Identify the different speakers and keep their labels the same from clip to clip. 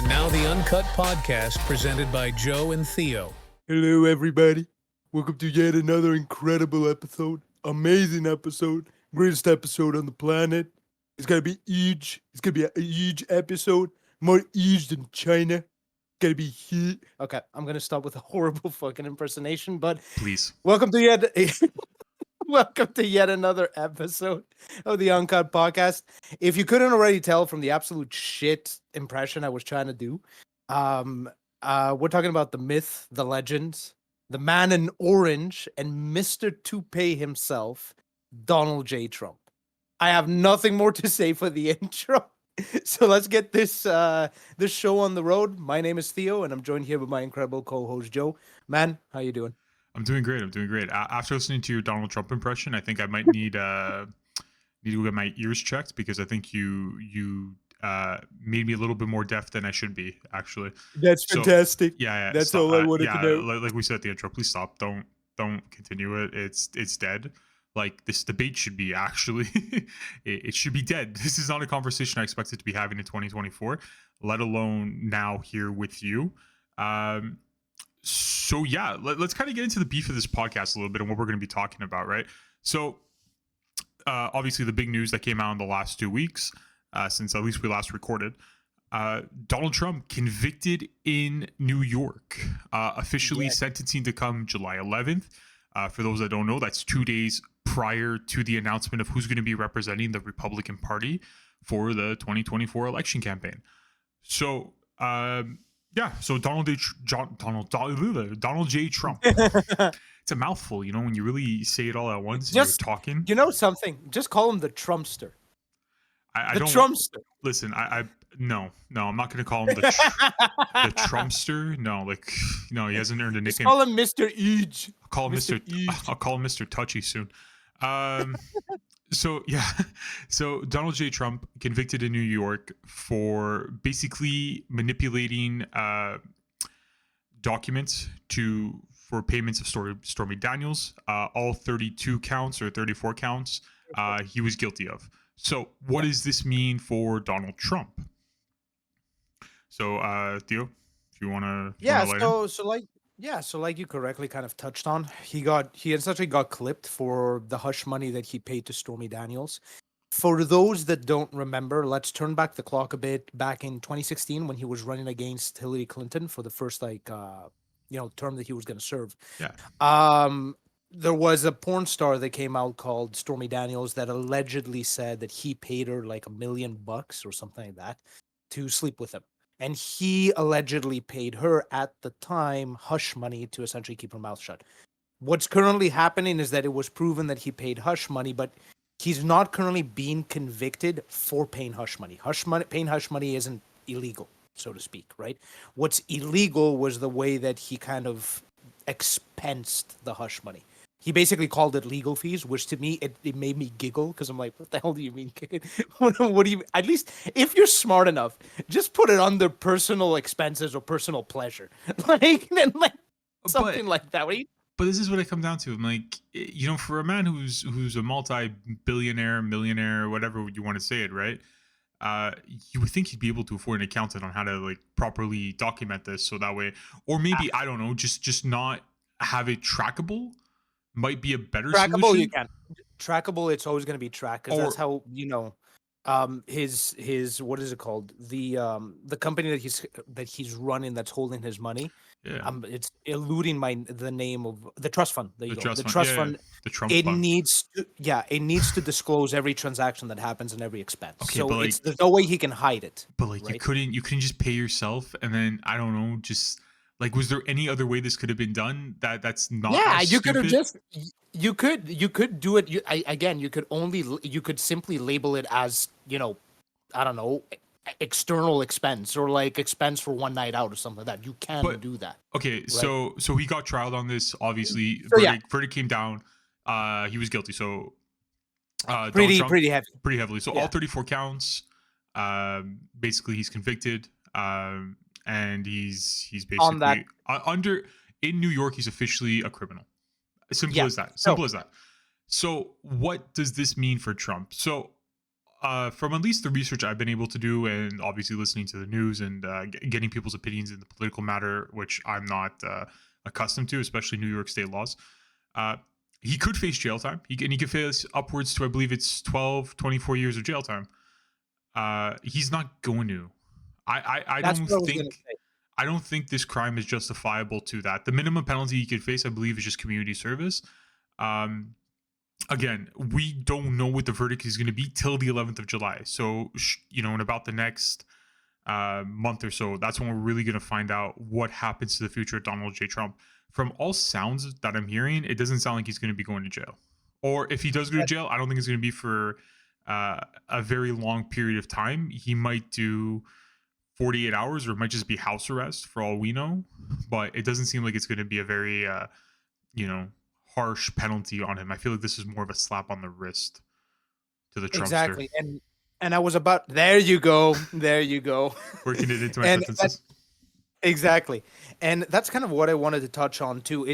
Speaker 1: And now the Uncut Podcast presented by Joe and Theo.
Speaker 2: Hello, everybody. Welcome to yet another incredible episode. Amazing episode. Greatest episode on the planet. It's going to be huge. It's going to be a huge episode. More huge than China. It's going to be huge.
Speaker 3: Okay, I'm going to start with a horrible fucking impersonation, but
Speaker 4: Please.
Speaker 3: welcome to yet another episode of the Uncut Podcast. If you couldn't already tell from the absolute shit impression I was trying to do, we're talking about the myth, the legend, the man in orange, and Mr. Toupee himself, Donald J. Trump. I have nothing more to say for the intro. So let's get this show on the road. My name is Theo, and I'm joined here with my incredible co-host Joe. Man, how you doing?
Speaker 4: I'm doing great. After listening to your Donald Trump impression, I think I might need to go get my ears checked because I think you made me a little bit more deaf than I should be, actually.
Speaker 2: That's fantastic.
Speaker 4: Yeah.
Speaker 2: That's
Speaker 4: stop.
Speaker 2: all I wanted to know.
Speaker 4: Like we said at the intro, please stop. Don't continue it. It's dead. Like, this debate should be actually, it should be dead. This is not a conversation I expected to be having in 2024, let alone now here with you. So yeah, let's kind of get into the beef of this podcast a little bit and what we're going to be talking about, right? So obviously the big news that came out in the last 2 weeks, since at least we last recorded, Donald Trump convicted in New York, officially sentencing to come July 11th. For those that don't know, that's 2 days prior to the announcement of who's going to be representing the Republican Party for the 2024 election campaign. So, so Donald J. Trump. It's a mouthful, when you really say it all at once.
Speaker 3: Just,
Speaker 4: you're talking.
Speaker 3: You know something? Just call him the Trumpster.
Speaker 4: I don't.
Speaker 3: Trumpster.
Speaker 4: Listen, no, I'm not going to call him the Trumpster. No, he hasn't earned a nickname.
Speaker 3: Just call him Mr. Eage.
Speaker 4: I'll call him Mr. Touchy soon. So Donald J. Trump convicted in New York for basically manipulating documents for payments of Stormy Daniels. All 32 counts or 34 counts he was guilty of. So what does this mean for Donald Trump? So Theo, if you want to
Speaker 3: So like you correctly kind of touched on, he essentially got clipped for the hush money that he paid to Stormy Daniels. For those that don't remember, let's turn back the clock a bit. Back in 2016, when he was running against Hillary Clinton for the first term that he was going to serve.
Speaker 4: Yeah.
Speaker 3: There was a porn star that came out called Stormy Daniels that allegedly said that he paid her like $1 million or something like that to sleep with him. And he allegedly paid her at the time hush money to essentially keep her mouth shut. What's currently happening is that it was proven that he paid hush money, but he's not currently being convicted for paying hush money. Paying hush money isn't illegal, so to speak, right? What's illegal was the way that he kind of expensed the hush money. He basically called it legal fees, which to me, it made me giggle because I'm like, what the hell do you mean? What do you, at least if you're smart enough, just put it under personal expenses or personal pleasure. Something like that.
Speaker 4: But this is what I come down to. I'm like, for a man who's a multi-billionaire, millionaire, whatever you want to say it, right? You would think he'd be able to afford an accountant on how to properly document this, so that way, or maybe I don't know, just not have it trackable. Might be a better
Speaker 3: trackable
Speaker 4: solution.
Speaker 3: You can trackable. It's always going to be tracked because that's how his what is it called, the company that he's running that's holding his money.
Speaker 4: Yeah.
Speaker 3: It's eluding the name of the trust fund. There you go. The trust fund.
Speaker 4: The Trump
Speaker 3: it
Speaker 4: fund.
Speaker 3: needs to disclose every transaction that happens and every expense.
Speaker 4: Okay,
Speaker 3: so
Speaker 4: but
Speaker 3: there's no way he can hide it.
Speaker 4: But
Speaker 3: right?
Speaker 4: you couldn't just pay yourself and then I don't know, just was there any other way this could have been done that's not?
Speaker 3: Yeah, you could have just. You could do it. You could simply label it as I don't know, external expense or expense for one night out or something like that. You can do that.
Speaker 4: Okay, right? So he got trialed on this. Obviously, verdict came down. He was guilty. So
Speaker 3: pretty
Speaker 4: heavily. So all 34 counts. Basically, he's convicted. And he's basically
Speaker 3: on that
Speaker 4: in New York. He's officially a criminal. Simple as that. So what does this mean for Trump? So from at least the research I've been able to do, and obviously listening to the news and getting people's opinions in the political matter, which I'm not accustomed to, especially New York state laws, he could face jail time. He could face upwards to, I believe it's 12, 24 years of jail time. He's not going to. I
Speaker 3: That's
Speaker 4: don't
Speaker 3: what I was gonna
Speaker 4: think.
Speaker 3: say.
Speaker 4: I don't think this crime is justifiable to that. The minimum penalty he could face, I believe, is just community service. Again, we don't know what the verdict is going to be till the 11th of July. So, in about the next month or so, that's when we're really going to find out what happens to the future of Donald J. Trump. From all sounds that I'm hearing, it doesn't sound like he's going to be going to jail. Or if he does go to jail, I don't think it's going to be for a very long period of time. He might do 48 hours, or it might just be house arrest for all we know. But it doesn't seem like it's going to be a very, harsh penalty on him. I feel like this is more of a slap on the wrist to the Trumpster.
Speaker 3: Exactly. And I was about, there you go.
Speaker 4: Working it into my
Speaker 3: And
Speaker 4: sentences.
Speaker 3: Exactly. And that's kind of what I wanted to touch on too.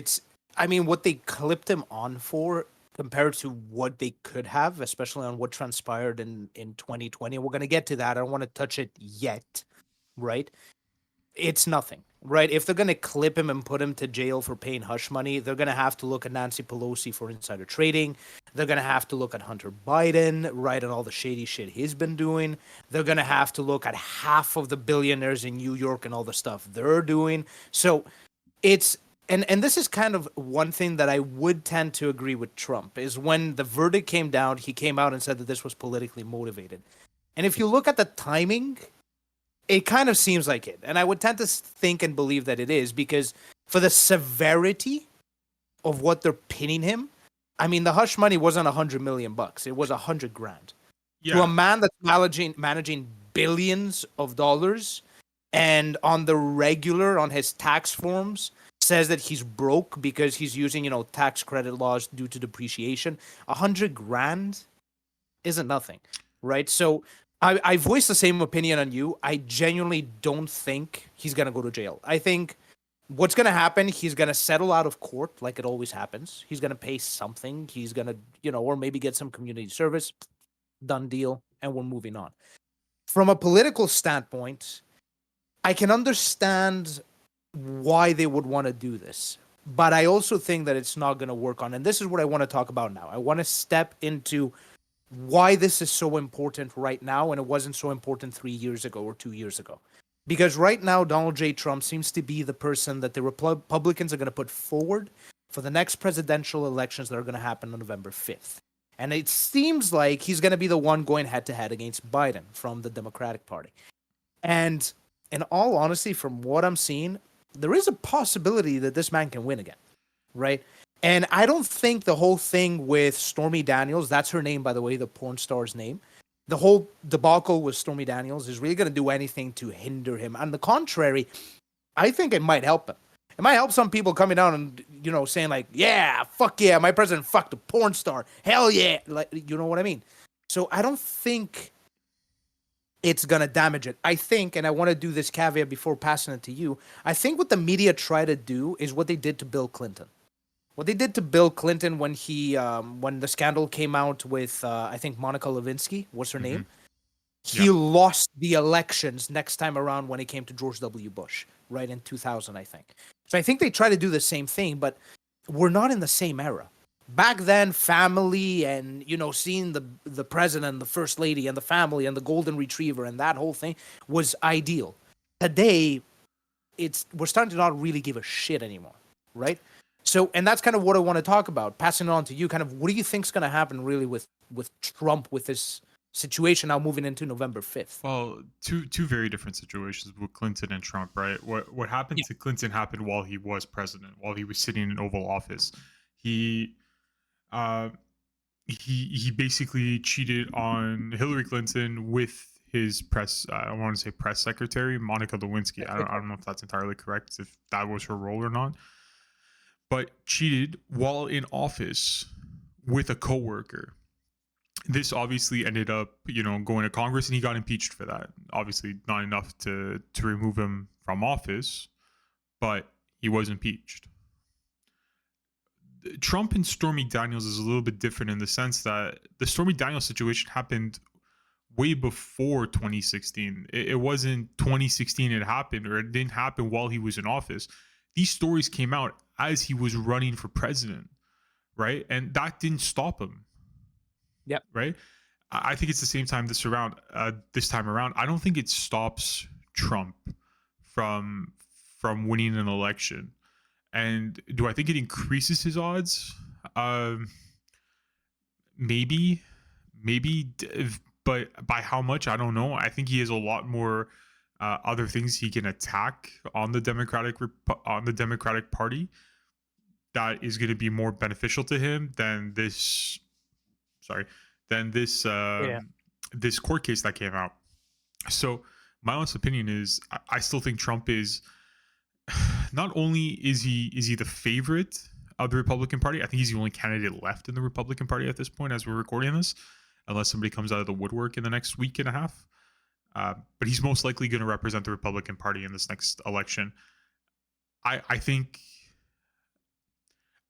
Speaker 3: What they clipped him on for compared to what they could have, especially on what transpired in 2020. We're going to get to that. I don't want to touch it yet, right? It's nothing, right? If they're going to clip him and put him to jail for paying hush money, they're going to have to look at Nancy Pelosi for insider trading. They're going to have to look at Hunter Biden, right, and all the shady shit he's been doing. They're going to have to look at half of the billionaires in New York and all the stuff they're doing. So it's, and this is kind of one thing that I would tend to agree with Trump, is when the verdict came down, he came out and said that this was politically motivated. And if you look at the timing, it kind of seems like it. And I would tend to think and believe that it is, because for the severity of what they're pinning him, the hush money wasn't $100 million. It was $100,000.
Speaker 4: Yeah.
Speaker 3: To a man that's managing billions of dollars, and on the regular, on his tax forms, says that he's broke because he's using, tax credit laws due to depreciation. $100,000 isn't nothing, right? So I voiced the same opinion on you. I genuinely don't think he's going to go to jail. I think what's going to happen, he's going to settle out of court like it always happens. He's going to pay something. He's going to, or maybe get some community service. Done deal. And we're moving on. From a political standpoint, I can understand why they would want to do this. But I also think that it's not going to work on. And this is what I want to talk about now. I want to step into why this is so important right now, and it wasn't so important 3 years ago or 2 years ago. Because right now, Donald J. Trump seems to be the person that the Republicans are going to put forward for the next presidential elections that are going to happen on November 5th. And it seems like he's going to be the one going head-to-head against Biden from the Democratic Party. And in all honesty, from what I'm seeing, there is a possibility that this man can win again, right? And I don't think the whole thing with Stormy Daniels, that's her name, by the way, the porn star's name, the whole debacle with Stormy Daniels is really going to do anything to hinder him. On the contrary, I think it might help him. It might help some people coming down and, saying like, yeah, fuck yeah, my president fucked a porn star. Hell yeah. Like, you know what I mean? So I don't think it's going to damage it. I think, and I want to do this caveat before passing it to you, I think what the media try to do is what they did to Bill Clinton. What they did to Bill Clinton when when the scandal came out with, I think, Monica Lewinsky, what's her name? He lost the elections next time around when it came to George W. Bush, right, in 2000, I think. So I think they try to do the same thing, but we're not in the same era. Back then, family and, seeing the president, the first lady, and the family, and the golden retriever, and that whole thing was ideal. Today, we're starting to not really give a shit anymore, right? So, and that's kind of what I want to talk about. Passing it on to you, kind of, what do you think is going to happen really with Trump, with this situation now moving into November 5th?
Speaker 4: Well, two very different situations with Clinton and Trump, right? What happened to Clinton happened while he was president, while he was sitting in Oval Office. He basically cheated on Hillary Clinton with his press, I want to say press secretary, Monica Lewinsky. I don't know if that's entirely correct, if that was her role or not. But cheated while in office with a coworker. This obviously ended up, going to Congress, and he got impeached for that. Obviously not enough to remove him from office, but he was impeached. Trump and Stormy Daniels is a little bit different in the sense that the Stormy Daniels situation happened way before 2016. It wasn't 2016 it happened, or it didn't happen while he was in office. These stories came out as he was running for president, right? And that didn't stop him.
Speaker 3: Yep.
Speaker 4: Right. I think it's the same time this time around. I don't think it stops Trump from winning an election. And do I think it increases his odds? Maybe, but by how much, I don't know. I think he has a lot more other things he can attack on the Democratic Party that is going to be more beneficial to him than this. Sorry, than this this court case that came out. So my honest opinion is, I still think Trump is, not only is he the favorite of the Republican Party, I think he's the only candidate left in the Republican Party at this point as we're recording this, unless somebody comes out of the woodwork in the next week and a half. But he's most likely going to represent the Republican Party in this next election. I think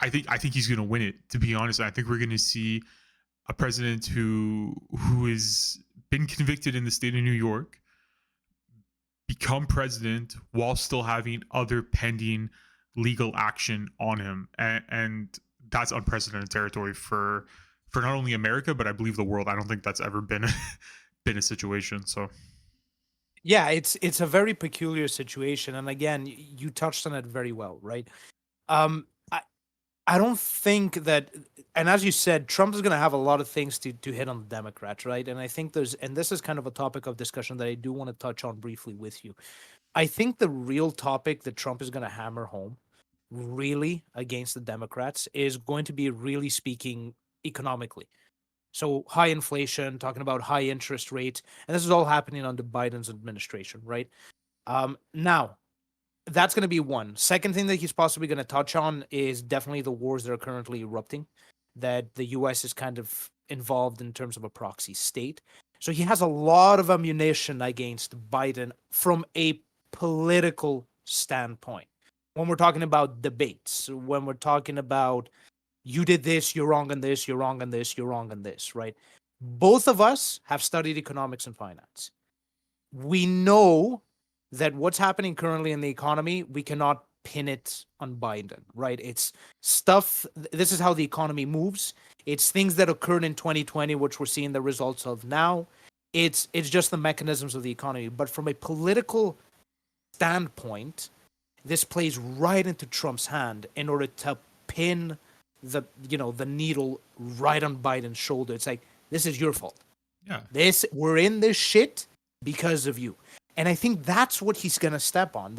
Speaker 4: he's going to win it, to be honest. I think we're going to see a president who has been convicted in the state of New York become president while still having other pending legal action on him, and that's unprecedented territory for not only America but I believe the world. I don't think that's ever been a situation. So
Speaker 3: yeah, it's a very peculiar situation, and again, you touched on it very well, right? I don't think that, and as you said, Trump is going to have a lot of things to hit on the Democrats, right? And I think and this is kind of a topic of discussion that I do want to touch on briefly with you. I think the real topic that Trump is going to hammer home really against the Democrats is going to be, really speaking, economically. So high inflation, talking about high interest rates, and this is all happening under Biden's administration, right? Now, that's going to be one. Second thing that he's possibly going to touch on is definitely the wars that are currently erupting, that the U.S. is kind of involved in terms of a proxy state. So he has a lot of ammunition against Biden from a political standpoint. When we're talking about debates, when we're talking about, you did this, you're wrong on this, you're wrong on this, you're wrong on this, right? Both of us have studied economics and finance. We know that what's happening currently in the economy, we cannot pin it on Biden, right? It's stuff, this is how the economy moves. It's things that occurred in 2020, which we're seeing the results of now. It's just the mechanisms of the economy. But from a political standpoint, this plays right into Trump's hand in order to pin the needle right on Biden's shoulder. It's like, this is your fault.
Speaker 4: Yeah.
Speaker 3: We're in this shit because of you. And I think that's what he's going to step on.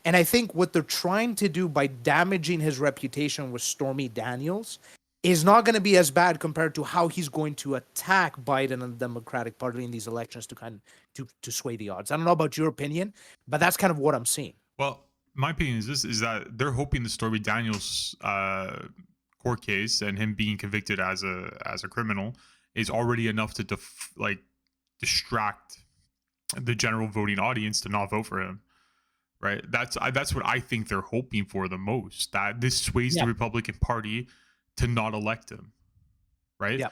Speaker 3: And I think what they're trying to do by damaging his reputation with Stormy Daniels is not going to be as bad compared to how he's going to attack Biden and the Democratic Party in these elections to sway the odds. I don't know about your opinion, but that's kind of what I'm seeing.
Speaker 4: Well, my opinion is that they're hoping the Stormy Daniels court case and him being convicted as a criminal is already enough to distract the general voting audience to not vote for him, right? That's what I think they're hoping for the most, that this sways the Republican Party to not elect him, right?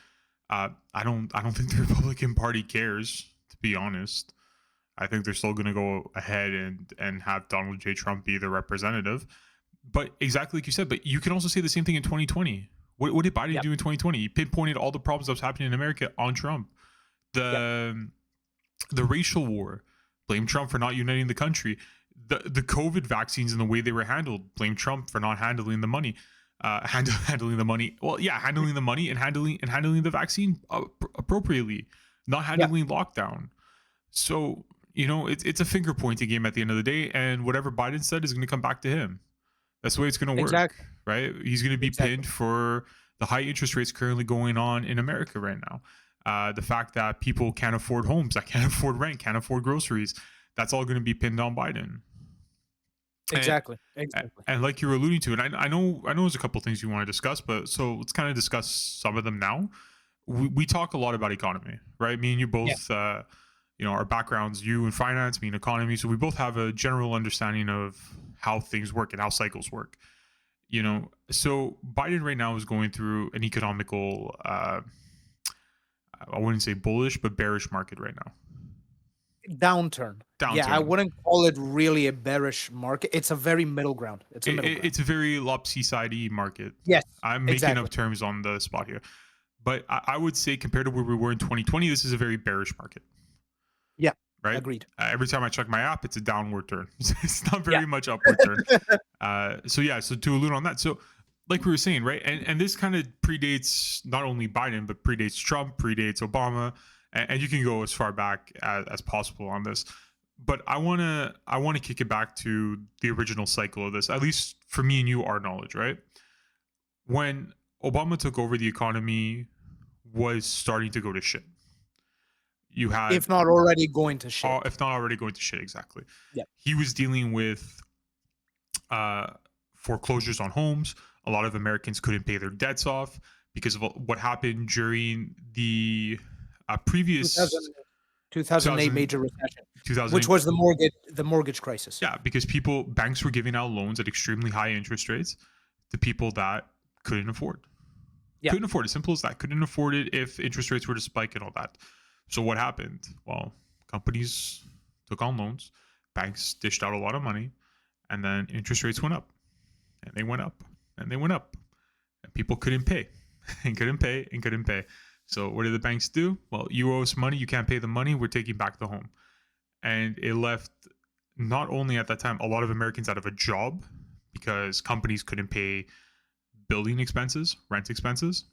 Speaker 4: I don't think the Republican Party cares, to be honest. I think they're still going to go ahead and have Donald J. Trump be the representative. But exactly like you said, but you can also say the same thing in 2020. What did Biden do in 2020? He pinpointed all the problems that was happening in America on Trump. The racial war, blame Trump for not uniting the country. The COVID vaccines and the way they were handled, blame Trump for not handling the money. Handling the money. Well, yeah, handling the money and handling the vaccine appropriately, not handling lockdown. So, it's a finger pointing game at the end of the day, and whatever Biden said is going to come back to him. That's the way it's going to work, right? He's going to be pinned for the high interest rates currently going on in America right now. The fact that people can't afford homes, that can't afford rent, can't afford groceries, that's all going to be pinned on Biden.
Speaker 3: Exactly.
Speaker 4: And like you were alluding to, and I know there's a couple things you want to discuss, but so let's kind of discuss some of them now. We talk a lot about economy, right? Me and you both, our backgrounds, you in finance, me in economy, so we both have a general understanding of how things work and how cycles work. So Biden right now is going through an economical I wouldn't say bullish, but bearish market right now.
Speaker 3: Downturn. Yeah, I
Speaker 4: Downturn.
Speaker 3: wouldn't call it really a bearish market. It's a very middle ground. It's a middle ground.
Speaker 4: It's a very lopsided market.
Speaker 3: Yes,
Speaker 4: I'm making
Speaker 3: exactly.
Speaker 4: up terms on the spot here. But I would say compared to where we were in 2020, this is a very bearish market.
Speaker 3: Yeah,
Speaker 4: right.
Speaker 3: Agreed.
Speaker 4: Every time I check my app, it's a downward turn. It's not very much upward turn. So to allude on that, so like we were saying, right, and this kind of predates not only Biden but predates Trump, predates Obama, and you can go as far back as possible on this. But I wanna kick it back to the original cycle of this, at least for me and you, our knowledge, right? When Obama took over, the economy was starting to go to shit. You had,
Speaker 3: if not already going to shit.
Speaker 4: if not already going to shit, exactly.
Speaker 3: Yeah.
Speaker 4: He was dealing with foreclosures on homes. A lot of Americans couldn't pay their debts off because of what happened during the previous
Speaker 3: 2008 major recession, which was the mortgage crisis.
Speaker 4: Yeah, because banks were giving out loans at extremely high interest rates to people that couldn't afford.
Speaker 3: Yeah.
Speaker 4: Couldn't afford it. Simple as that. Couldn't afford it if interest rates were to spike and all that. So what happened? Well, companies took on loans, banks dished out a lot of money, and then interest rates went up, and they went up, and they went up, and people couldn't pay, and couldn't pay, and couldn't pay. So what did the banks do? Well, you owe us money, you can't pay the money, we're taking back the home. And it left not only at that time a lot of Americans out of a job because companies couldn't pay building expenses, rent expenses.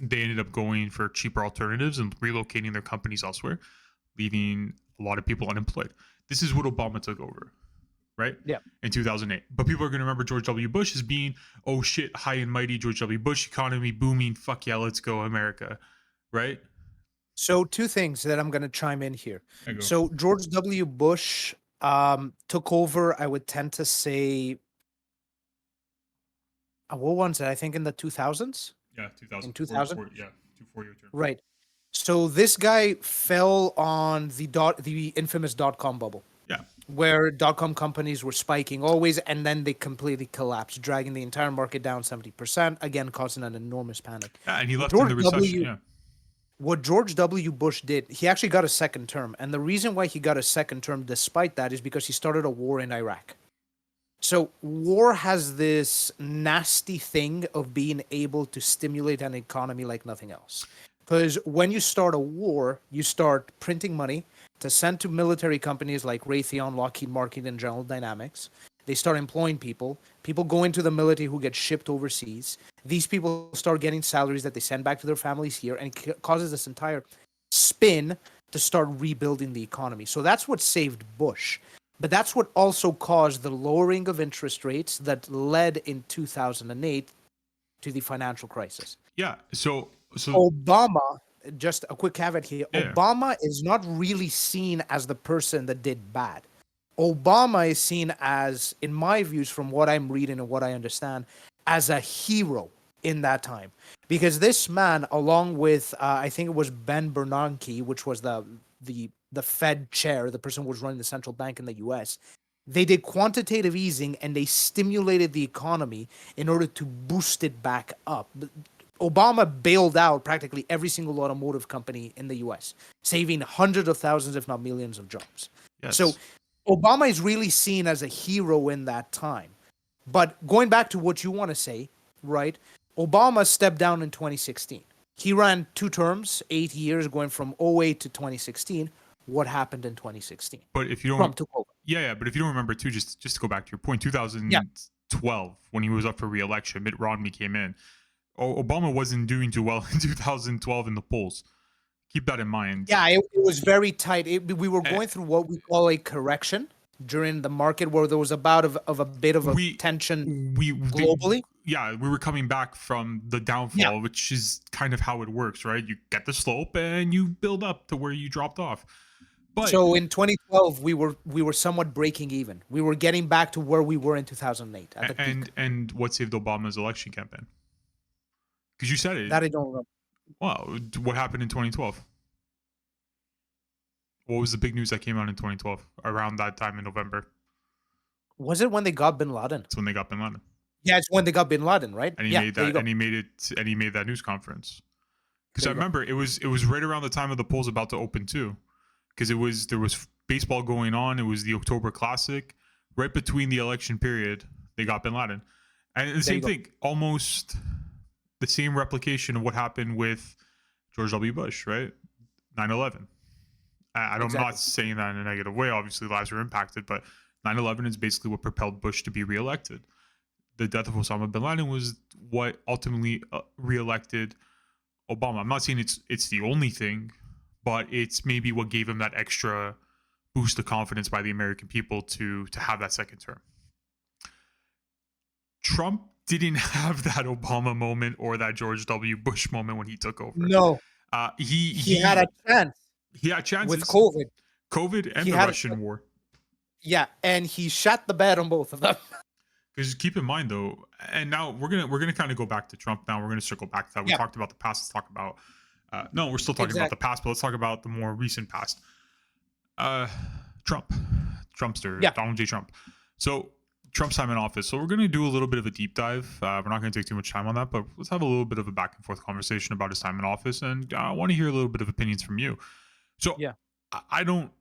Speaker 4: They ended up going for cheaper alternatives and relocating their companies elsewhere, leaving a lot of people unemployed. This is what Obama took over, right?
Speaker 3: Yeah.
Speaker 4: In 2008. But people are going to remember George W. Bush as being, oh shit, high and mighty George W. Bush, economy booming, fuck yeah, let's go America, right?
Speaker 3: So two things that I'm going to chime in here. So George W. Bush took over, I would tend to say, what one's that? I think in the 2000s?
Speaker 4: Yeah, 2000.
Speaker 3: In 2000?
Speaker 4: 4-year term.
Speaker 3: Right. So this guy fell on the infamous dot-com bubble.
Speaker 4: Yeah.
Speaker 3: Where dot-com companies were spiking always, and then they completely collapsed, dragging the entire market down 70%, again causing an enormous panic.
Speaker 4: Yeah, and he left in the recession.
Speaker 3: What George W. Bush did, he actually got a second term. And the reason why he got a second term despite that is because he started a war in Iraq. So war has this nasty thing of being able to stimulate an economy like nothing else. Because when you start a war, you start printing money to send to military companies like Raytheon, Lockheed Martin, and General Dynamics. They start employing people. People go into the military who get shipped overseas. These people start getting salaries that they send back to their families here, and it causes this entire spin to start rebuilding the economy. So that's what saved Bush. But that's what also caused the lowering of interest rates that led in 2008 to the financial crisis.
Speaker 4: Yeah. So
Speaker 3: Obama, just a quick caveat here,
Speaker 4: yeah.
Speaker 3: Obama is not really seen as the person that did bad. Obama is seen as, in my views, from what I'm reading and what I understand, as a hero in that time. Because this man, along with, I think it was Ben Bernanke, which was the Fed chair, the person who was running the central bank in the U.S., they did quantitative easing and they stimulated the economy in order to boost it back up. Obama bailed out practically every single automotive company in the U.S., saving hundreds of thousands, if not millions of jobs.
Speaker 4: Yes.
Speaker 3: So Obama is really seen as a hero in that time. But going back to what you want to say, right? Obama stepped down in 2016. He ran 2 terms, 8 years, going from 2008 to 2016. What happened in 2016?
Speaker 4: But if you don't,
Speaker 3: Trump took over.
Speaker 4: Yeah. But if you don't remember too, just to go back to your point, 2012 when he was up for re-election, Mitt Romney came in. Obama wasn't doing too well in 2012 in the polls. Keep that in mind.
Speaker 3: Yeah, it was very tight. We were going through what we call a correction during the market, where there was a bit of a tension globally.
Speaker 4: We were coming back from the downfall, which is kind of how it works, right? You get the slope and you build up to where you dropped off. But
Speaker 3: so in 2012, we were somewhat breaking even. We were getting back to where we were in 2008 at the peak.
Speaker 4: And what saved Obama's election campaign? Because you said it.
Speaker 3: That I don't remember.
Speaker 4: Well, what happened in 2012? What was the big news that came out in 2012 around that time in November?
Speaker 3: Was it when they got Bin Laden?
Speaker 4: It's when they got Bin Laden.
Speaker 3: Yeah, it's when they got Bin Laden, right?
Speaker 4: And he made that. And he made that news conference. Because I remember it was right around the time of the polls about to open too, because there was baseball going on. It was the October Classic, right between the election period. They got Bin Laden, and the same thing, almost the same replication of what happened with George W. Bush, right? 9/11. I'm not saying that in a negative way. Obviously, lives were impacted, but 9/11 is basically what propelled Bush to be reelected. The death of Osama bin Laden was what ultimately reelected Obama. I'm not saying it's the only thing, but it's maybe what gave him that extra boost of confidence by the American people to have that second term. Trump didn't have that Obama moment or that George W. Bush moment when he took over.
Speaker 3: No. He had a chance.
Speaker 4: He had chances
Speaker 3: with
Speaker 4: COVID and the Russian war.
Speaker 3: Yeah, and he shot the bed on both of them.
Speaker 4: Because keep in mind though, and now we're gonna kind of go back to Trump. Now we're gonna circle back to that. We talked about the past. Let's talk about. No, we're still talking about the past, but let's talk about the more recent past. Trumpster, Donald J. Trump. So Trump's time in office. So we're gonna do a little bit of a deep dive. We're not gonna take too much time on that, but let's have a little bit of a back and forth conversation about his time in office, and I want to hear a little bit of opinions from you. So I don't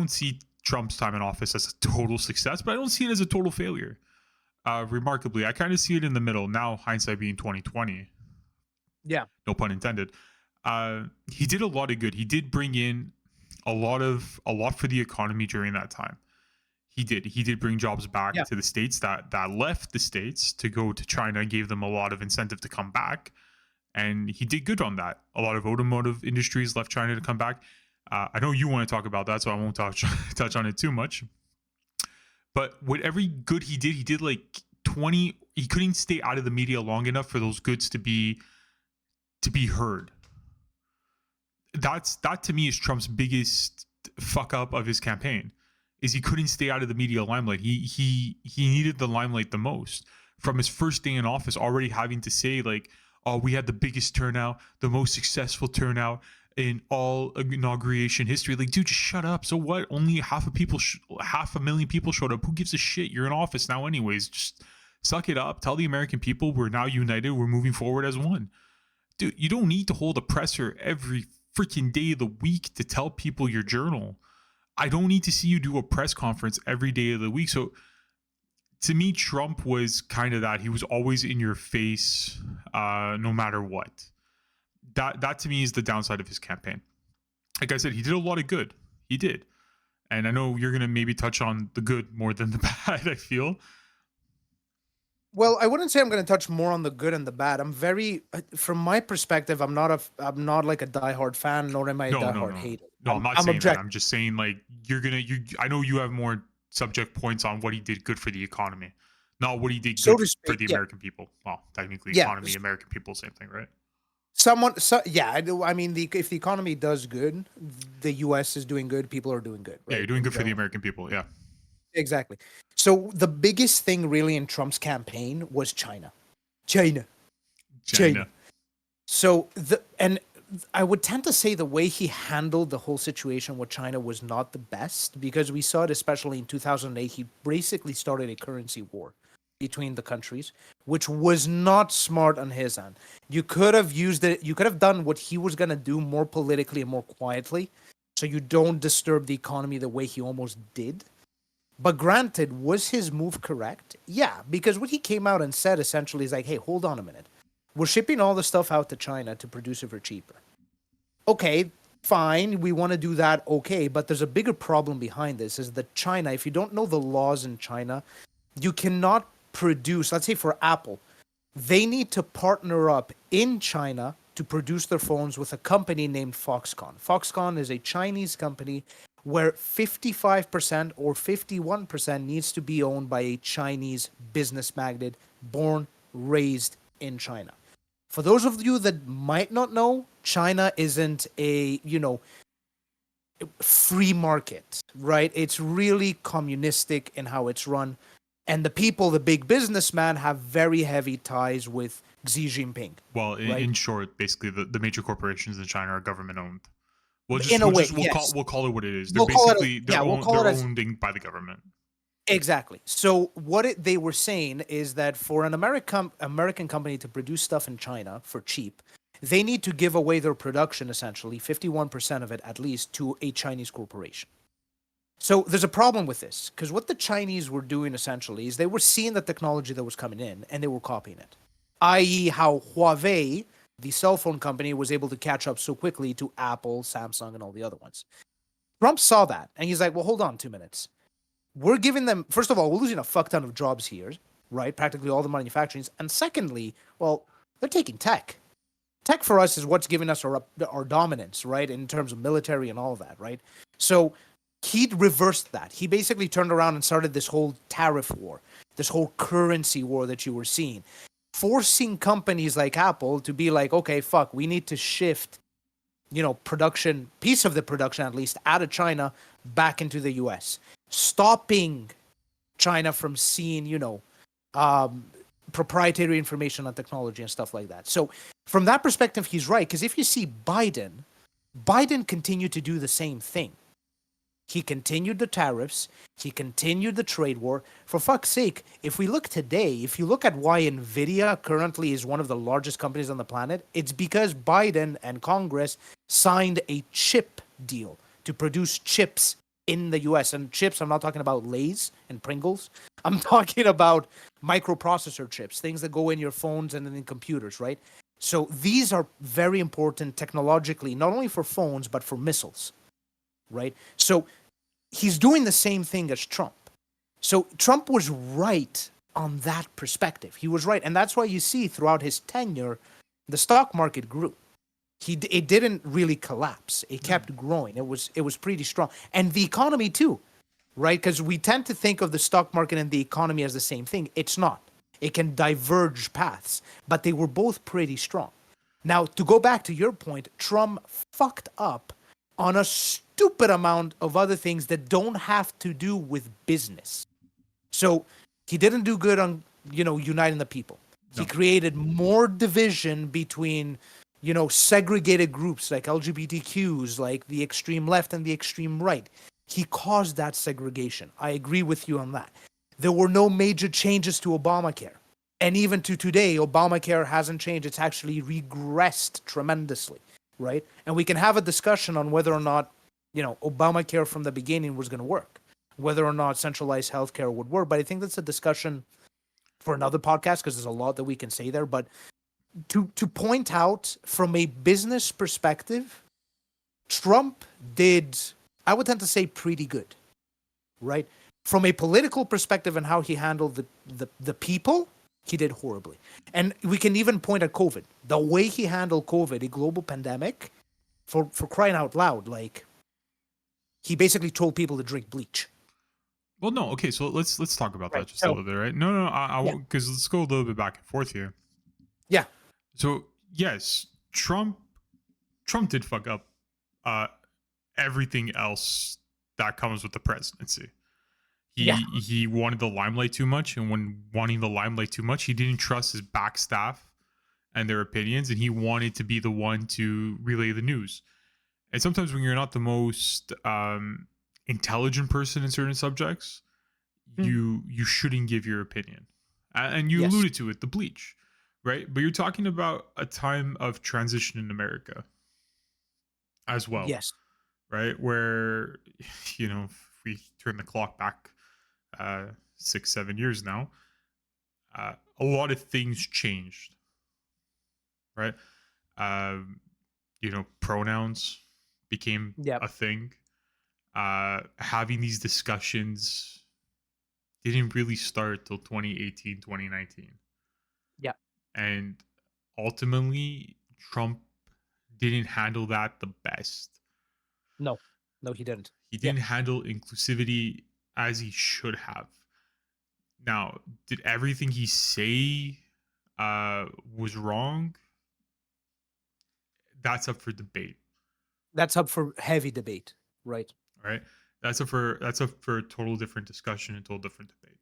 Speaker 4: see Trump's time in office as a total success, but I don't see it as a total failure. Remarkably, I kind of see it in the middle. Now, hindsight being 2020.
Speaker 3: Yeah.
Speaker 4: No pun intended. He did a lot of good. He did bring in a lot for the economy during that time. He did bring jobs back to the States that left the States to go to China and gave them a lot of incentive to come back. And he did good on that. A lot of automotive industries left China to come back. I know you want to talk about that, so I won't touch on it too much. But with every good he did like 20. He couldn't stay out of the media long enough for those goods to be heard. That to me is Trump's biggest fuck up of his campaign. Is he couldn't stay out of the media limelight. He needed the limelight the most. From his first day in office, already having to say like, oh, we had the biggest turnout, the most successful turnout in all inauguration history. Like, dude, just shut up. So what? Only half a million people showed up. Who gives a shit? You're in office now anyways. Just suck it up. Tell the American people we're now united. We're moving forward as one. Dude, you don't need to hold a presser every freaking day of the week to tell people your journal. I don't need to see you do a press conference every day of the week. So to me, Trump was kind of that. He was always in your face, no matter what. That to me is the downside of his campaign. Like I said, he did a lot of good. He did. And I know you're going to maybe touch on the good more than the bad, I feel.
Speaker 3: Well, I wouldn't say I'm going to touch more on the good and the bad. I'm very, from my perspective, I'm not like a diehard fan, nor am I a diehard hater.
Speaker 4: No, I'm not saying that. I'm just saying like I know you have more subject points on what he did good for the economy, not what he did good for the American people. Well, technically, economy, American people, same thing, right?
Speaker 3: I mean, if the economy does good, the U.S. is doing good. People are doing good. Right?
Speaker 4: Yeah, you're doing good for the American people. Yeah,
Speaker 3: exactly. So the biggest thing really in Trump's campaign was China. So I would tend to say the way he handled the whole situation with China was not the best, because we saw it especially in 2008. He basically started a currency war between the countries, which was not smart on his end. You could have used it. You could have done what he was going to do more politically and more quietly, so you don't disturb the economy the way he almost did. But granted, was his move correct? Yeah, because what he came out and said essentially is like, hey, hold on a minute. We're shipping all the stuff out to China to produce it for cheaper. Okay, fine, we want to do that, okay, but there's a bigger problem behind this, is that China, if you don't know the laws in China, you cannot produce, let's say for Apple, they need to partner up in China to produce their phones with a company named Foxconn. Foxconn is a Chinese company where 55% or 51% needs to be owned by a Chinese business magnate born, raised in China. For those of you that might not know, China isn't a, free market, right? It's really communistic in how it's run. And the people, the big businessmen, have very heavy ties with Xi Jinping.
Speaker 4: Well, in short, basically, the major corporations in China are government owned. We'll call it what it is. They're owned by the government.
Speaker 3: Exactly. So what they were saying is that for an American company to produce stuff in China for cheap, they need to give away their production, essentially 51% of it at least, to a Chinese corporation. So there's a problem with this, because what the Chinese were doing essentially is they were seeing the technology that was coming in and they were copying it, i.e. how Huawei, the cell phone company, was able to catch up so quickly to Apple, Samsung, and all the other ones. Trump saw that and he's like, well, hold on 2 minutes. We're giving them, first of all, we're losing a fuck ton of jobs here, right? Practically all the manufacturing. And secondly, well, they're taking tech. Tech for us is what's giving us our dominance, right? In terms of military and all of that, right? So he reversed that. He basically turned around and started this whole tariff war, this whole currency war that you were seeing, forcing companies like Apple to be like, okay, fuck, we need to shift, production, piece of the production at least, out of China back into the US, stopping China from seeing, proprietary information on technology and stuff like that. So from that perspective, he's right. Because if you see Biden continued to do the same thing. He continued the tariffs. He continued the trade war. For fuck's sake, if we look today, if you look at why NVIDIA currently is one of the largest companies on the planet, it's because Biden and Congress signed a chip deal to produce chips in the US. And chips, I'm not talking about Lay's and Pringles. I'm talking about microprocessor chips, things that go in your phones and in computers, right? So these are very important technologically, not only for phones, but for missiles, right? So he's doing the same thing as Trump. So Trump was right on that perspective. He was right. And that's why you see throughout his tenure, the stock market grew. It didn't really collapse. It kept growing. It was pretty strong. And the economy too, right? Because we tend to think of the stock market and the economy as the same thing. It's not. It can diverge paths, but they were both pretty strong. Now, to go back to your point, Trump fucked up on a stupid amount of other things that don't have to do with business. So he didn't do good on, uniting the people. No. He created more division between, segregated groups like LGBTQs, like the extreme left and the extreme right. He caused that segregation. I agree with you on that. There were no major changes to Obamacare. And even to today, Obamacare hasn't changed. It's actually regressed tremendously, right? And we can have a discussion on whether or not, Obamacare from the beginning was going to work, whether or not centralized healthcare would work. But I think that's a discussion for another podcast because there's a lot that we can say there. But to point out from a business perspective, Trump did, I would tend to say, pretty good, right? From a political perspective and how he handled the people, he did horribly. And we can even point at COVID. The way he handled COVID, a global pandemic, for crying out loud, like, he basically told people to drink bleach.
Speaker 4: Well, no, okay, so let's talk about that just a little bit, right? No, I won't, because let's go a little bit back and forth here.
Speaker 3: Yeah.
Speaker 4: So yes, Trump did fuck up everything else that comes with the presidency. He wanted the limelight too much, and when wanting the limelight too much, he didn't trust his back staff and their opinions, and he wanted to be the one to relay the news. And sometimes when you're not the most intelligent person in certain subjects, you shouldn't give your opinion. And you alluded to it, the bleach, right? But you're talking about a time of transition in America as well.
Speaker 3: Yes.
Speaker 4: Right? Where, if we turn the clock back 6-7 years now, a lot of things changed, right? Pronouns became a thing. Having these discussions didn't really start till 2018, 2019.
Speaker 3: Yeah.
Speaker 4: And ultimately, Trump didn't handle that the best.
Speaker 3: No, he didn't.
Speaker 4: He didn't handle inclusivity as he should have. Now, did everything he say was wrong? That's up for debate.
Speaker 3: That's up for heavy debate, right?
Speaker 4: Right. That's up for a total different discussion and total different debate.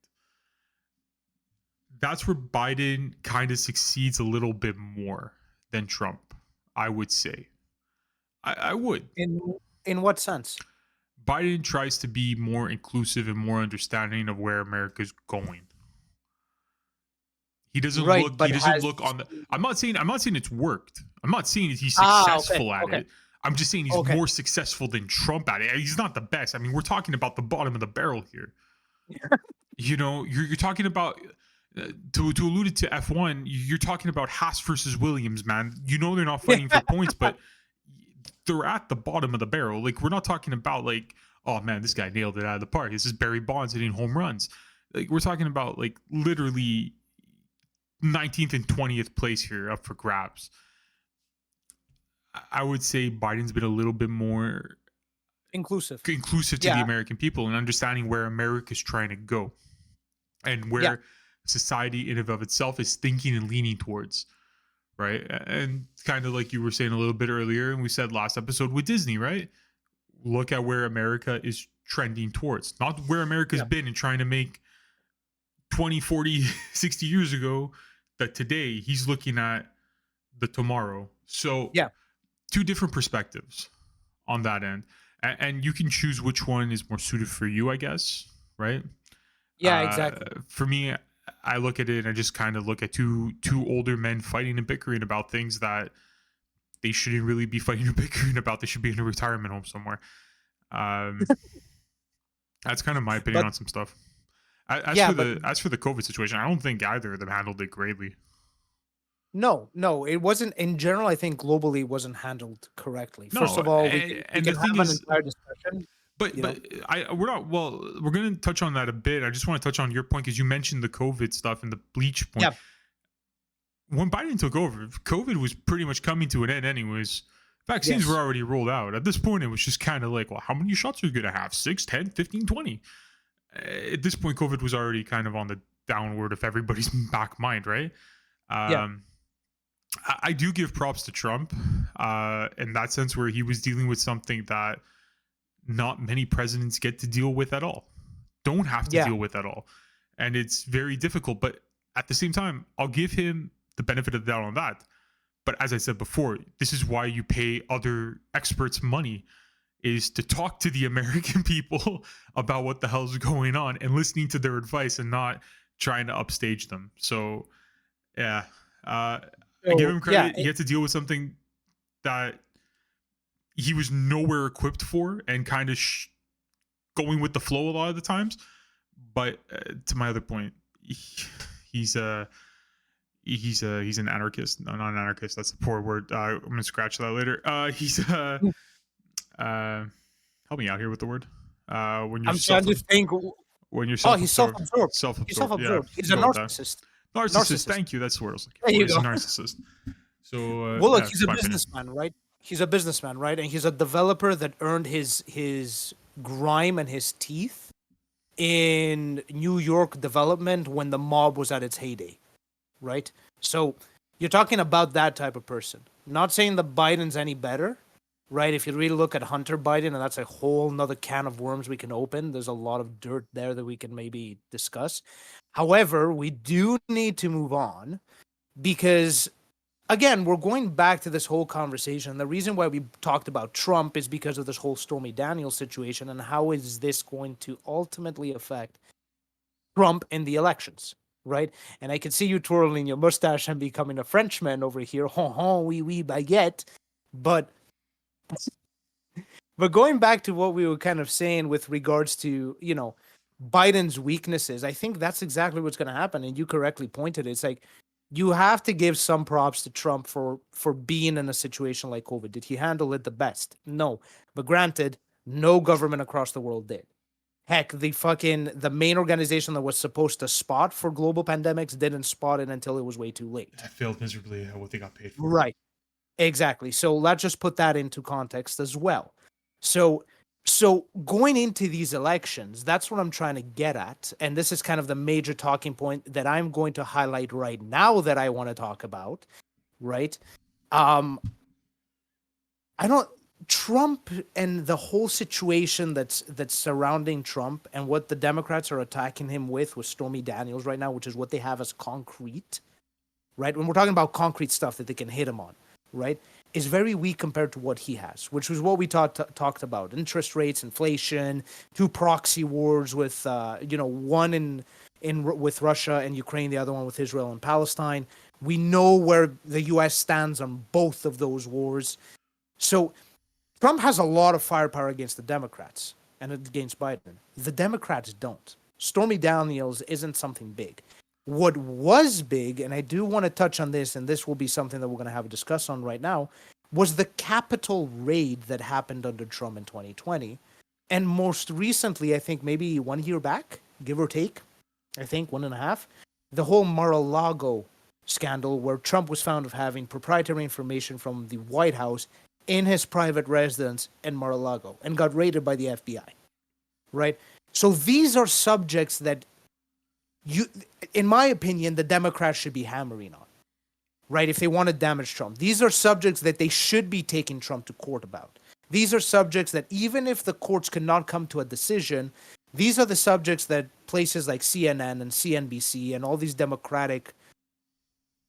Speaker 4: That's where Biden kind of succeeds a little bit more than Trump, I would say. I would.
Speaker 3: In what sense?
Speaker 4: Biden tries to be more inclusive and more understanding of where America's going. He doesn't
Speaker 3: Right,
Speaker 4: look.
Speaker 3: but
Speaker 4: He doesn't
Speaker 3: has
Speaker 4: look on the. I'm not saying it's worked. I'm not saying he's
Speaker 3: okay,
Speaker 4: successful at
Speaker 3: okay,
Speaker 4: it. I'm just saying he's
Speaker 3: okay.
Speaker 4: more successful than Trump at it. He's not the best. I mean, we're talking about the bottom of the barrel here. You know, you're talking about to allude it to F1. You're talking about Haas versus Williams, man. You know they're not fighting for points, but they're at the bottom of the barrel. Like, we're not talking about like, oh man, this guy nailed it out of the park. This is Barry Bonds hitting home runs. Like, we're talking about like literally 19th and 20th place here up for grabs. I would say Biden's been a little bit more
Speaker 3: inclusive
Speaker 4: to the American people and understanding where America's trying to go and where society in and of itself is thinking and leaning towards, right? And kind of like you were saying a little bit earlier, and we said last episode with Disney, right? Look at where America is trending towards, not where America's been and trying to make 20, 40, 60 years ago, that today he's looking at the tomorrow. So two different perspectives on that end. And you can choose which one is more suited for you, I guess, right?
Speaker 3: Yeah, exactly.
Speaker 4: For me, I look at it and I just kind of look at two older men fighting and bickering about things that they shouldn't really be fighting and bickering about. They should be in a retirement home somewhere. That's kind of my opinion on some stuff. As for the COVID situation, I don't think either of them handled it greatly.
Speaker 3: No, it wasn't. In general, I think globally it wasn't handled correctly. First of all, we can have an entire discussion.
Speaker 4: But we're going to touch on that a bit. I just want to touch on your point because you mentioned the COVID stuff and the bleach point. Yeah. When Biden took over, COVID was pretty much coming to an end anyways. Vaccines were already rolled out. At this point, it was just kind of like, well, how many shots are you going to have? 6, 10, 15, 20? At this point, COVID was already kind of on the downward of everybody's back mind, right? I do give props to Trump in that sense where he was dealing with something that not many presidents get to deal with at all. Don't have to deal with at all. And it's very difficult. But at the same time, I'll give him the benefit of the doubt on that. But as I said before, this is why you pay other experts money, is to talk to the American people about what the hell's going on and listening to their advice and not trying to upstage them. So, I give him credit. He had to deal with something that he was nowhere equipped for and kind of going with the flow a lot of the times. But to my other point, he's an anarchist. No, not an anarchist. That's a poor word. I'm gonna scratch that later. He's help me out here with the word. When you're
Speaker 3: he's self-absorbed. He's a narcissist.
Speaker 4: Narcissist. Thank you. That's the word I was looking for. He's a narcissist. So
Speaker 3: look, he's a businessman, right? He's a businessman, right? And he's a developer that earned his grime and his teeth in New York development when the mob was at its heyday, right? So you're talking about that type of person. Not saying that Biden's any better, right? If you really look at Hunter Biden, and that's a whole nother can of worms we can open. There's a lot of dirt there that we can maybe discuss. However, we do need to move on because, again, we're going back to this whole conversation. The reason why we talked about Trump is because of this whole Stormy Daniels situation and how is this going to ultimately affect Trump in the elections, right? And I can see you twirling your mustache and becoming a Frenchman over here. Oui, baguette. But going back to what we were kind of saying with regards to, Biden's weaknesses, I think that's exactly what's going to happen. And you correctly pointed it. It's like, you have to give some props to Trump for being in a situation like COVID. Did he handle it the best? No. But granted, no government across the world did. Heck, the main organization that was supposed to spot for global pandemics didn't spot it until it was way too late.
Speaker 4: That failed miserably at what they got paid for.
Speaker 3: Right. Exactly. So let's just put that into context as well. So going into these elections, that's what I'm trying to get at. And this is kind of the major talking point that I'm going to highlight right now that I want to talk about, right? Trump and the whole situation that's surrounding Trump and what the Democrats are attacking him with Stormy Daniels right now, which is what they have as concrete, right? When we're talking about concrete stuff that they can hit him on, right, is very weak compared to what he has, which was what we talked about: interest rates, inflation, 2 proxy wars with, one in with Russia and Ukraine, the other one with Israel and Palestine. We know where the U.S. stands on both of those wars. So Trump has a lot of firepower against the Democrats and against Biden. The Democrats don't. Stormy Daniels isn't something big. What was big, and I do want to touch on this, and this will be something that we're going to have a discuss on right now, was the Capitol raid that happened under Trump in 2020. And most recently, I think maybe 1 year back, give or take, I think 1.5, the whole Mar-a-Lago scandal where Trump was found of having proprietary information from the White House in his private residence in Mar-a-Lago and got raided by the FBI, right? So these are subjects that in my opinion, the Democrats should be hammering on, right? If they want to damage Trump. These are subjects that they should be taking Trump to court about. These are subjects that even if the courts cannot come to a decision, these are the subjects that places like CNN and CNBC and all these Democratic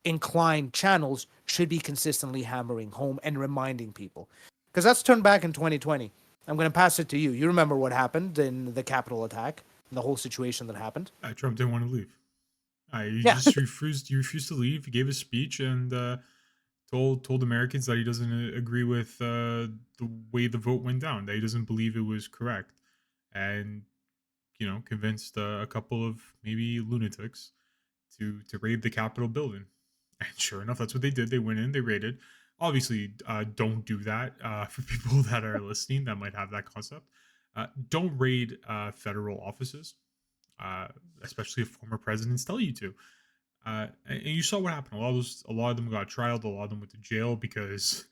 Speaker 3: inclined channels should be consistently hammering home and reminding people. Because that's turned back in 2020. I'm going to pass it to you. You remember what happened in the Capitol attack, the whole situation that happened?
Speaker 4: Trump didn't want to leave. He
Speaker 3: Yeah.
Speaker 4: just refused. He refused to leave. He gave a speech and told Americans that he doesn't agree with the way the vote went down. That he doesn't believe it was correct, and convinced a couple of maybe lunatics to raid the Capitol building. And sure enough, that's what they did. They went in, they raided. Obviously, don't do that for people that are listening that might have that concept. Don't raid federal offices, especially if former presidents tell you to. And you saw what happened. A lot of them got trialed. A lot of them went to jail because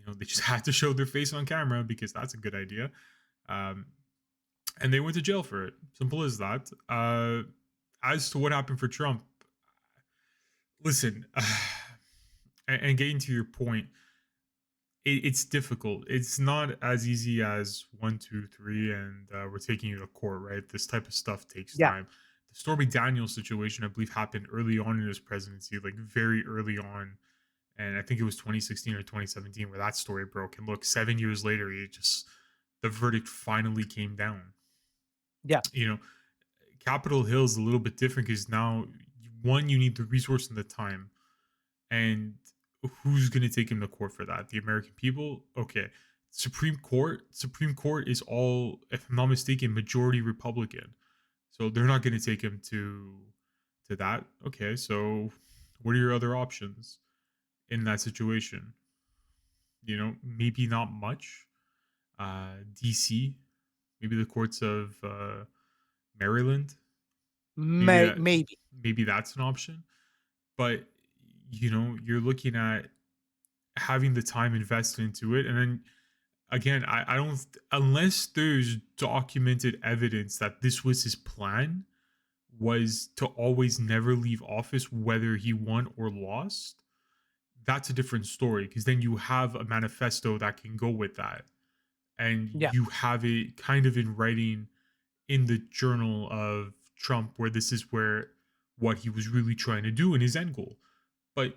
Speaker 4: they just had to show their face on camera because that's a good idea. And they went to jail for it. Simple as that. As to what happened for Trump, listen, and getting to your point, it's difficult. It's not as easy as 1, 2, 3, and we're taking you to court, right? This type of stuff takes time. The Stormy Daniels situation, I believe, happened early on in his presidency, like very early on. And I think it was 2016 or 2017 where that story broke. And look, 7 years later, the verdict finally came down.
Speaker 3: Yeah.
Speaker 4: Capitol Hill is a little bit different because now, one, you need the resource and the time. And who's going to take him to court for that? The American people? Okay. Supreme Court is all, if I'm not mistaken, majority Republican. So they're not going to take him to that. Okay, so what are your other options in that situation? Maybe not much. DC, maybe the courts of Maryland. Maybe that's an option. But you're looking at having the time invested into it, and then again, I don't, unless there's documented evidence that this was his plan, was to always never leave office whether he won or lost. That's a different story, because then you have a manifesto that can go with that, and you have it kind of in writing in the journal of Trump, where this is what he was really trying to do in his end goal. But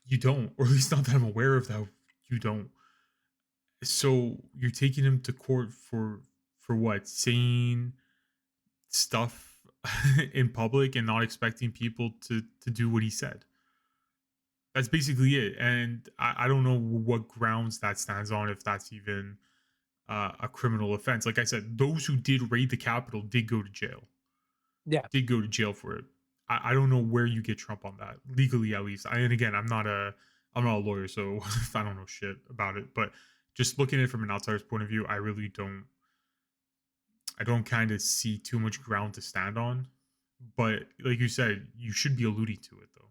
Speaker 4: you don't, or at least not that I'm aware of, that you don't. So you're taking him to court for what? Saying stuff in public and not expecting people to do what he said. That's basically it. And I don't know what grounds that stands on, if that's even a criminal offense. Like I said, those who did raid the Capitol did go to jail.
Speaker 3: Yeah.
Speaker 4: Did go to jail for it. I don't know where you get Trump on that, legally at least. And again, I'm not a lawyer, so I don't know shit about it. But just looking at it from an outsider's point of view, I really don't. I don't kind of see too much ground to stand on. But like you said, you should be alluding to it, though.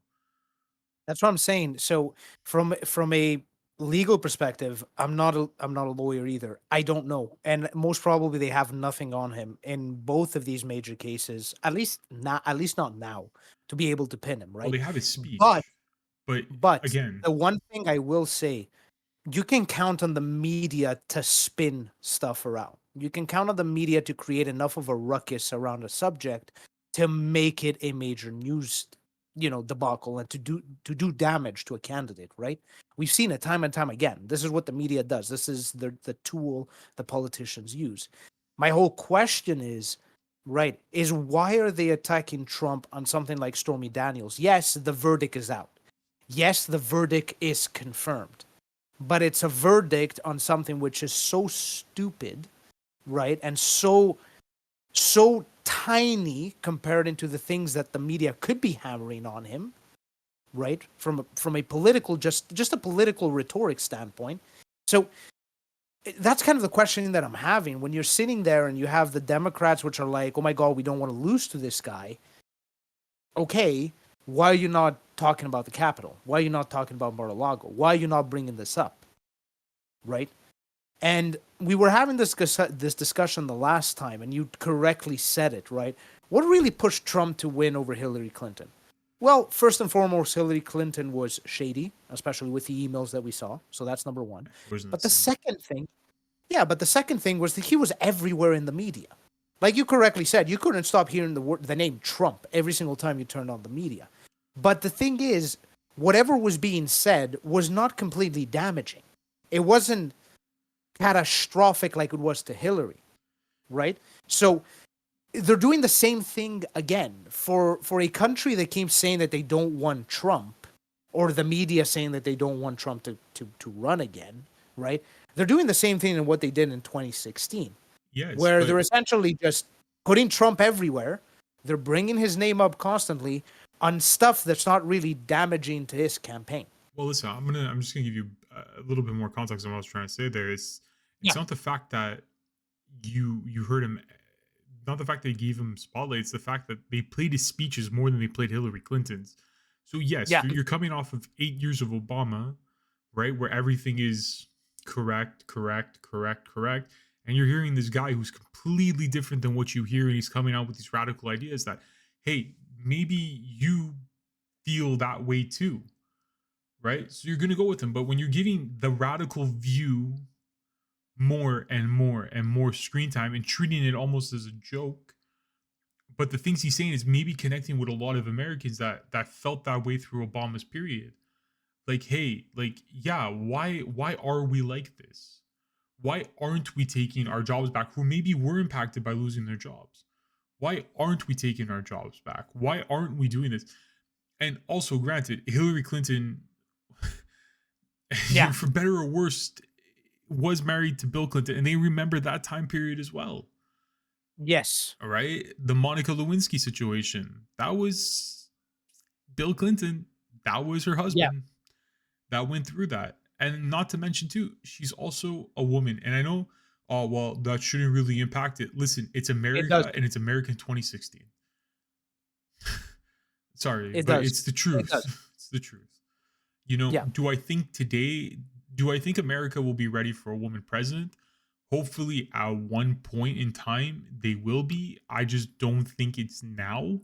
Speaker 3: That's what I'm saying. So from a legal perspective, I'm not a lawyer either. I don't know, and most probably they have nothing on him in both of these major cases. At least not now, to be able to pin him, right?
Speaker 4: Well, they have his speech,
Speaker 3: but
Speaker 4: again,
Speaker 3: the one thing I will say, you can count on the media to spin stuff around. You can count on the media to create enough of a ruckus around a subject to make it a major news debacle, and to do damage to a candidate, right? We've seen it time and time again. This is what the media does. This is the tool the politicians use. My whole question is, right, is why are they attacking Trump on something like Stormy Daniels? Yes, the verdict is out. Yes, the verdict is confirmed. But it's a verdict on something which is so stupid, right? And so tiny compared into the things that the media could be hammering on him, right? From a political, just a political rhetoric standpoint. So that's kind of the questioning that I'm having when you're sitting there and you have the Democrats, which are like, oh my God, we don't want to lose to this guy. Okay, why are you not talking about the Capitol? Why are you not talking about Mar-a-Lago? Why are you not bringing this up? Right? And we were having this discussion the last time, and you correctly said it, right? What really pushed Trump to win over Hillary Clinton? Well, first and foremost, Hillary Clinton was shady, especially with the emails that we saw. So that's number one. But the second thing was that he was everywhere in the media. Like you correctly said, you couldn't stop hearing the name Trump every single time you turned on the media. But the thing is, whatever was being said was not completely damaging. It wasn't catastrophic like it was to Hillary, right? So they're doing the same thing again for a country that keeps saying that they don't want Trump, or the media saying that they don't want Trump to run again, right? They're doing the same thing in what they did in 2016, where they're essentially just putting Trump everywhere. They're bringing his name up constantly on stuff that's not really damaging to his campaign.
Speaker 4: Well, listen, I'm just gonna give you a little bit more context on what I was trying to say there. It's not the fact that you heard him, not the fact they gave him spotlight. It's the fact that they played his speeches more than they played Hillary Clinton's. So yes, you're coming off of 8 years of Obama, right, where everything is correct, and you're hearing this guy who's completely different than what you hear, and he's coming out with these radical ideas that, hey, maybe you feel that way too, right? So you're going to go with him. But when you're giving the radical view more and more screen time and treating it almost as a joke, but the things he's saying is maybe connecting with a lot of Americans that felt that way through Obama's period. Like, hey, like, yeah, why are we like this? Why aren't we taking our jobs back, who maybe were impacted by losing their jobs? Why aren't we taking our jobs back? Why aren't we doing this? And also, granted, Hillary Clinton, for better or worse, was married to Bill Clinton, and they remember that time period as well.
Speaker 3: Yes.
Speaker 4: All right. The Monica Lewinsky situation, that was Bill Clinton. That was her husband that went through that. And not to mention, too, she's also a woman. And I know, oh, well, that shouldn't really impact it. Listen, it's America, and it's America in 2016. Sorry, but it's the truth. It's the truth. You know, do I think America will be ready for a woman president? Hopefully at one point in time they will be. I just don't think it's now.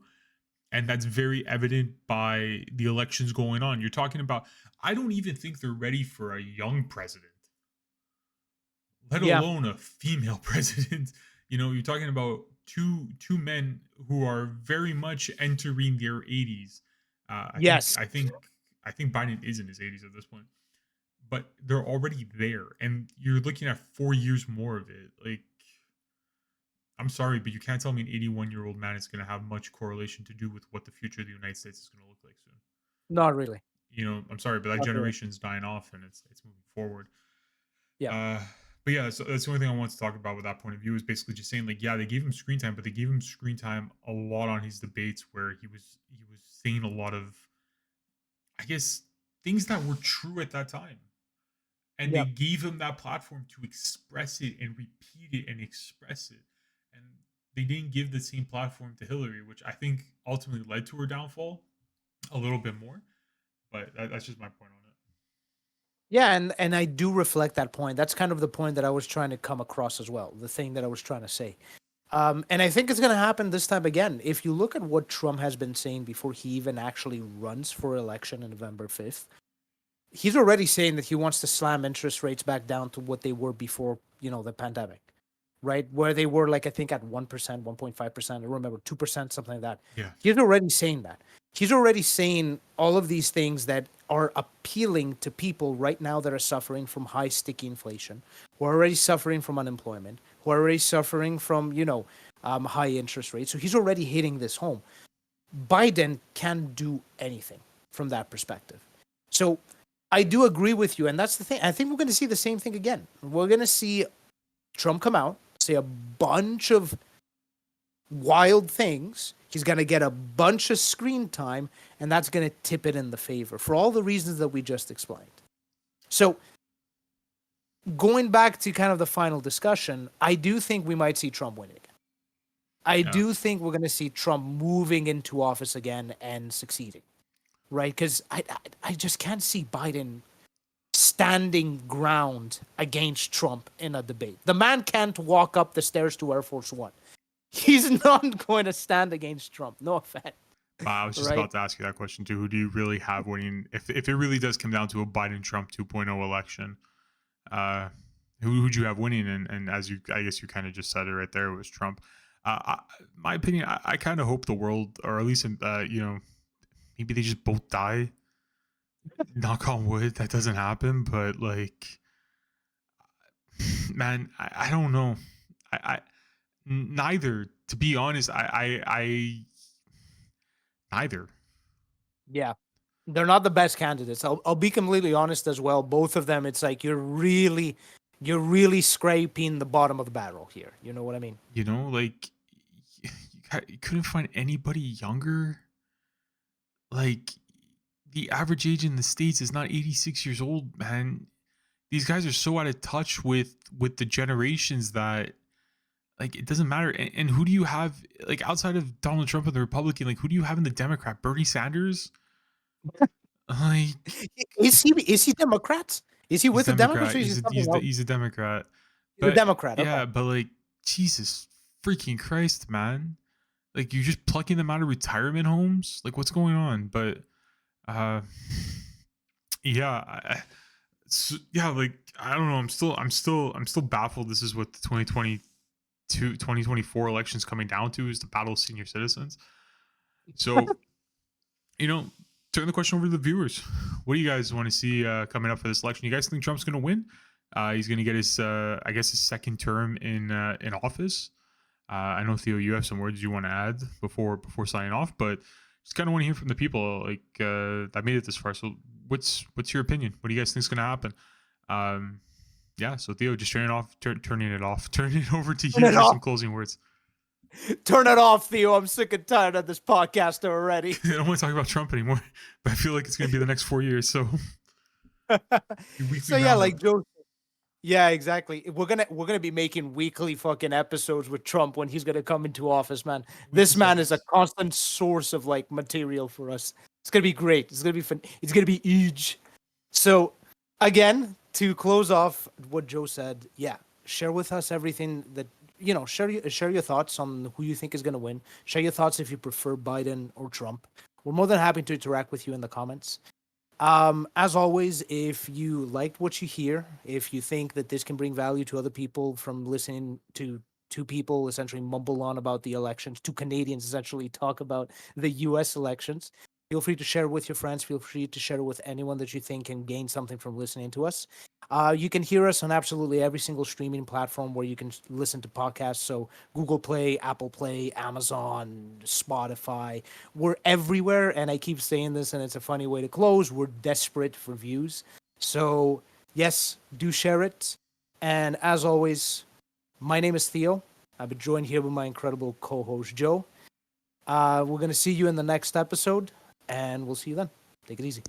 Speaker 4: And that's very evident by the elections going on. You're talking about, I don't even think they're ready for a young president, let alone a female president. You know, you're talking about two men who are very much entering their 80s. I think Biden is in his 80s at this point, but they're already there, and you're looking at 4 years more of it. Like, I'm sorry, but you can't tell me an 81-year-old man is going to have much correlation to do with what the future of the United States is going to look like soon.
Speaker 3: Not really.
Speaker 4: You know, I'm sorry, but that generation's dying off, and it's moving forward. But yeah, so that's the only thing I want to talk about with that point of view is basically just saying, like, yeah, they gave him screen time, but they gave him screen time a lot on his debates where he was saying a lot of, I guess, things that were true at that time. And they gave him that platform to express it and repeat it and express it. And they didn't give the same platform to Hillary, which I think ultimately led to her downfall a little bit more. But that's just my point on it.
Speaker 3: Yeah, and I do reflect that point. That's kind of the point that I was trying to come across as well, the thing that I was trying to say. And I think it's going to happen this time again. If you look at what Trump has been saying before he even actually runs for election on November 5th, he's already saying that he wants to slam interest rates back down to what they were before, the pandemic, right? Where they were, like, I think at 1%, 1.5%, I remember 2%, something like that.
Speaker 4: Yeah.
Speaker 3: He's already saying that. He's already saying all of these things that are appealing to people right now that are suffering from high sticky inflation, who are already suffering from unemployment, who are already suffering from, high interest rates. So he's already hitting this home. Biden can't do anything from that perspective. So I do agree with you. And that's the thing. I think we're going to see the same thing again. We're going to see Trump come out, say a bunch of wild things. He's going to get a bunch of screen time, and that's going to tip it in the favor for all the reasons that we just explained. So going back to kind of the final discussion, I do think we might see Trump winning again. I do think we're going to see Trump moving into office again and succeeding, right? Because I just can't see Biden standing ground against Trump in a debate. The man can't walk up the stairs to Air Force One. He's not going to stand against Trump. No offense.
Speaker 4: Wow, I was just about to ask you that question too. Who do you really have winning? If it really does come down to a Biden-Trump 2.0 election, who would you have winning? And as I guess you kind of just said it right there, it was Trump. My opinion, I kind of hope the world, or at least maybe they just both die. Knock on wood, that doesn't happen. But like, man, I don't know. I neither. To be honest, I neither.
Speaker 3: Yeah. They're not the best candidates. I'll be completely honest as well. Both of them, it's like you're really scraping the bottom of the barrel here. You know what I mean?
Speaker 4: You know, like you couldn't find anybody younger. Like the average age in the States is not 86 years old, man. These guys are so out of touch with the generations that like it doesn't matter. And who do you have like outside of Donald Trump and the Republican? Like who do you have in the Democrat? Bernie Sanders? Like
Speaker 3: is he Democrat? Is he with the Democrats?
Speaker 4: He's a Democrat.
Speaker 3: He's a Democrat.
Speaker 4: Yeah,
Speaker 3: okay.
Speaker 4: but like Jesus freaking Christ, man. Like you're just plucking them out of retirement homes? Like what's going on? But yeah, like I don't know. I'm still baffled. This is what the 2024 elections coming down to, is the battle of senior citizens. So, turn the question over to the viewers. What do you guys want to see coming up for this election? You guys think Trump's going to win? He's going to get his, his second term in office. I know, Theo, you have some words you want to add before signing off, but just kind of want to hear from the people like that made it this far. So, what's your opinion? What do you guys think is going to happen? Yeah. So, Theo, just turning it over to you for some closing words.
Speaker 3: Turn it off, Theo. I'm sick and tired of this podcast already.
Speaker 4: I don't want to talk about Trump anymore, but I feel like it's going to be the next 4 years. So,
Speaker 3: so yeah, like Joe. Yeah, exactly. We're gonna be making weekly fucking episodes with Trump when he's gonna come into office, man. This man is a constant source of like material for us. It's gonna be great. It's gonna be fun. It's gonna be huge. So, again, to close off what Joe said, yeah, share with us everything that. Share your thoughts on who you think is going to win. Share your thoughts if you prefer Biden or Trump. We're more than happy to interact with you in the comments. As always, if you liked what you hear, if you think that this can bring value to other people from listening to two people essentially mumble on about the elections, two Canadians essentially talk about the U.S. elections, feel free to share it with your friends. Feel free to share it with anyone that you think can gain something from listening to us. You can hear us on absolutely every single streaming platform where you can listen to podcasts. So Google Play, Apple Play, Amazon, Spotify. We're everywhere. And I keep saying this, and it's a funny way to close. We're desperate for views. So, yes, do share it. And as always, my name is Theo. I've been joined here with my incredible co-host, Joe. We're going to see you in the next episode, and we'll see you then. Take it easy.